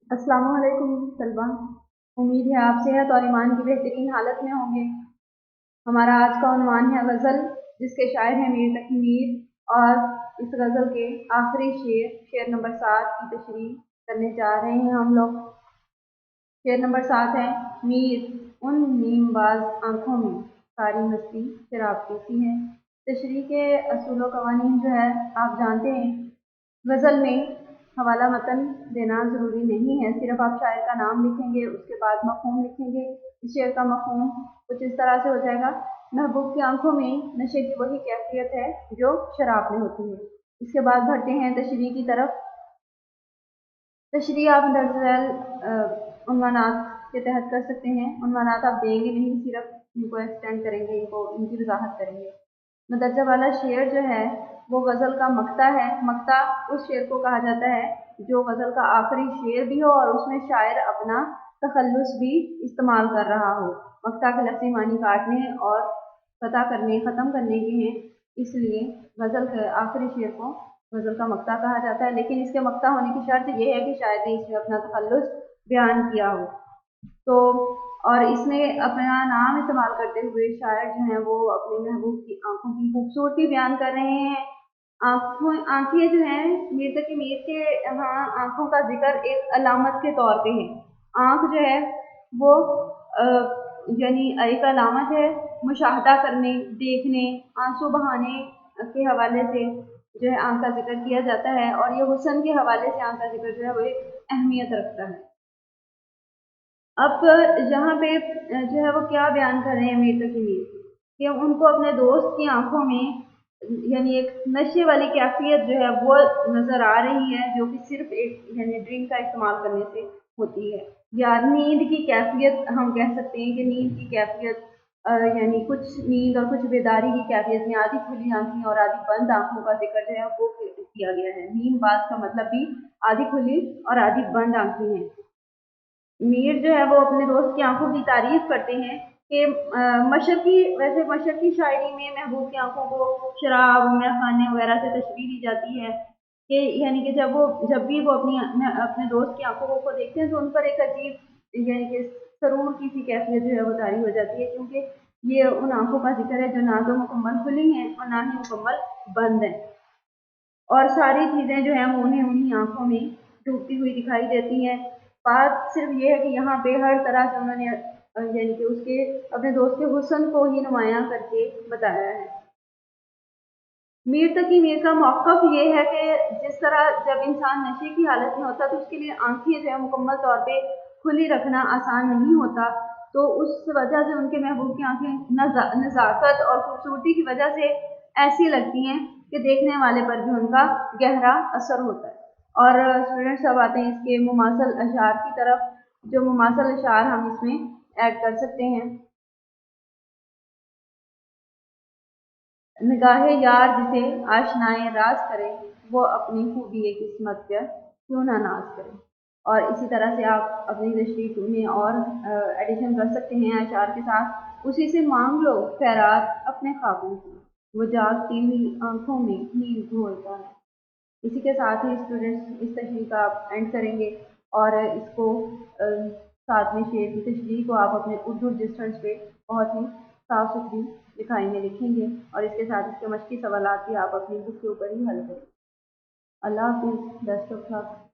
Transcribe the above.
अस्सलाम वालेकुम तलबा। उम्मीद है आप सेहत और ईमान की बेहतरीन हालत में होंगे। हमारा आज का उन्वान है गज़ल, जिसके शायर हैं मीर तकी मीर। और इस गज़ल के आखिरी शेर नंबर 7 की तशरीह करने जा रहे हैं हम लोग। शेर नंबर 7 है। मीर उन नीमबाज आँखों में सारी मस्ती शराब पीती है। तशरीह के असूल व कवानीन जो है आप जानते हैं। गज़ल में हवाला मतन देना ज़रूरी नहीं है, सिर्फ आप शायर का नाम लिखेंगे, उसके बाद मफ़हूम लिखेंगे। इस शेर का मफ़हूम कुछ इस तरह से हो जाएगा। महबूब की आंखों में नशे की वही कैफियत है जो शराब में होती है। इसके बाद बढ़ते हैं तशरीह की तरफ। तशरीह आप दरअसल उन्वानात के तहत कर सकते हैं। उन्वानात आप देंगे नहीं, सिर्फ इनको एक्सटेंड करेंगे, इनकी वजाहत करेंगे। मदरजा वाला शेर जो है वो गज़ल का मक्ता है। मक्ता उस शेर को कहा जाता है जो गज़ल का आखिरी शेर भी हो और उसमें शायर अपना तखल्लुस भी इस्तेमाल कर रहा हो। मक्ता के लफ्ज़ी मानी काटने और क़ता करने, ख़त्म करने के हैं, इसलिए गज़ल के आखिरी शेर को गज़ल का मक्ता कहा जाता है। लेकिन इसके मक्ता होने की शर्त यह है कि शायर ने इसमें अपना तखल्लुस बयान किया हो। तो और इसमें अपना नाम इस्तेमाल करते हुए शायर जो हैं वो अपने महबूब की आंखों की खूबसूरती बयान कर रहे हैं। आंखें जो हैं मीर तकी मीर के यहाँ आंखों का जिक्र एक अलामत के तौर पे है। आंख जो है वो यानी एक अलामत है मुशाहदा करने, देखने, आंसू बहाने के हवाले से जो है आंख का जिक्र किया जाता है। और ये हुस्न के हवाले से आंख का जिक्र जो है वो एक अहमियत रखता है। अब यहाँ पे जो है वो क्या बयान कर रहे हैं मीर तकी मीर कि उनको अपने दोस्त की आंखों में यानी एक नशे वाली कैफियत जो है वो नज़र आ रही है, जो कि सिर्फ एक यानी ड्रिंक का इस्तेमाल करने से होती है। या नींद की कैफियत हम कह सकते हैं कि नींद की कैफियत यानी कुछ नींद और कुछ बेदारी की कैफियत में आधी खुली आंखें और आधी बंद आंखों का जिक्र जो है वो किया गया है। नींद बाज का मतलब भी आधी खुली और आधी बंद आंखें हैं। मीर जो है वो अपने दोस्त की आंखों की तारीफ करते हैं कि मशरकी शायरी में महबूब की आंखों को शराब या खाने वगैरह से तशबीह दी जाती है कि यानी कि जब भी वो अपने दोस्त की आंखों को देखते हैं तो उन पर एक अजीब यानी कि सरूर की सी कैफियत जो है वो तारी हो जाती है, क्योंकि ये उन आंखों का जिक्र है जो ना तो मुकम्मल खुली हैं और ना ही मुकम्मल बंद हैं। और सारी चीज़ें जो हैं वो उन्हें उन्हीं आंखों में डूबती हुई दिखाई देती हैं। बात सिर्फ ये है कि यहाँ पे हर तरह से उन्होंने यानी कि उसके अपने दोस्त के हुस्न को ही नुमायां करके बताया है। मीर तकी मीर का मौक़िफ़ ये है कि जिस तरह जब इंसान नशे की हालत में होता है तो उसके लिए आंखें जो है मुकम्मल तौर पे खुली रखना आसान नहीं होता। तो उस वजह से उनके महबूब की आंखें नज़ाकत और खूबसूरती की वजह से ऐसी लगती हैं कि देखने वाले पर भी उनका गहरा असर होता है। और स्टूडेंट्स अब आते हैं इसके मुमासल अशार की तरफ। जो मुमासल अशार हम इसमें ऐड कर सकते हैं। निगाहे यार जिसे आशनाए राज करे, वो अपनी खूबी किस्मत पर क्यों ना नाज करे। और इसी तरह से आप अपनी तशरीह में और एडिशन कर सकते हैं अशार के साथ। उसी से मांग लो खैरात अपने ख्वाबों की, वो जागती हुई आंखों में नींद घोलता है। इसी के साथ ही स्टूडेंट्स इस तशरीह का आप एंड करेंगे और इसको साथ में शेर की तशरीह को आप अपने उर्दू रजिस्टर्स पे बहुत ही साफ़ सुथरी लिखाई में लिखेंगे और इसके साथ इसके मश्की सवालात भी आप अपनी बुक के ऊपर ही हल करेंगे। अल्लाह हाफ़िज़, बेस्ट ऑफ लक।